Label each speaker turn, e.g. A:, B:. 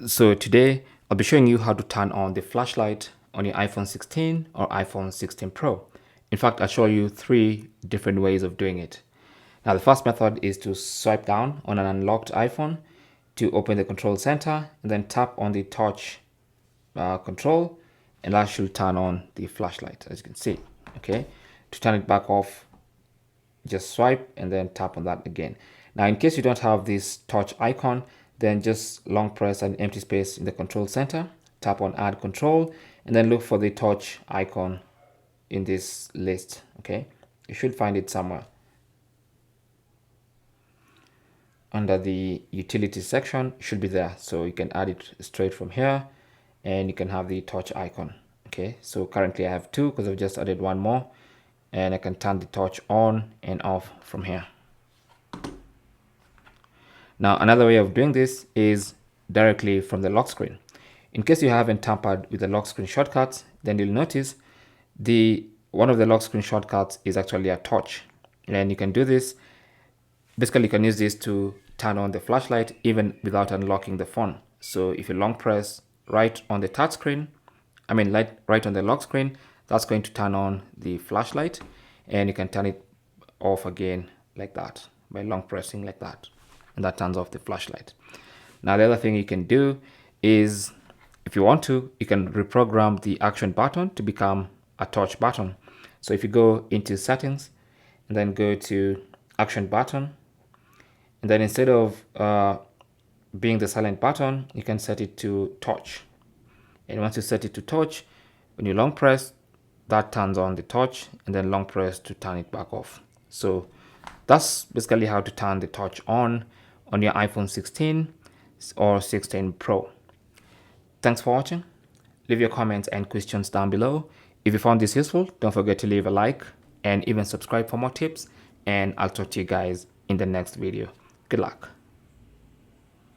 A: So today I'll be showing you how to turn on the flashlight on your iPhone 16 or iPhone 16 Pro. In fact, I'll show you 3 different ways of doing it. Now the first method is to swipe down on an unlocked iPhone to open the control center and then tap on the touch control, and that should turn on the flashlight, as you can see. Okay, to turn it back off, just swipe and then tap on that again. Now in case you don't have this touch icon, then just long press an empty space in the control center, tap on add control, and then look for the touch icon in this list. Okay, you should find it somewhere under the utility section. Should be there, so you can add it straight from here and you can have the touch icon. Okay, so currently I have 2 because I've just added 1 more, and I can turn the touch on and off from here. Now another way of doing this is directly from the lock screen. In case you haven't tampered with the lock screen shortcuts, then you'll notice one of the lock screen shortcuts is actually a touch, and you can do this. Basically, you can use this to turn on the flashlight even without unlocking the phone. So if you long press right on the touch screen, right on the lock screen, that's going to turn on the flashlight, and you can turn it off again like that by long pressing like that, and that turns off the flashlight. Now the other thing you can do is, if you want to, you can reprogram the action button to become a touch button. So if you go into settings and then go to action button, and then instead of being the silent button, you can set it to touch. And once you set it to touch, when you long press, that turns on the touch, and then long press to turn it back off. So that's basically how to turn the touch on your iPhone 16 or 16 Pro. Thanks for watching. Leave your comments and questions down below. If you found this useful, don't forget to leave a like and even subscribe for more tips, and I'll talk to you guys in the next video. Good luck.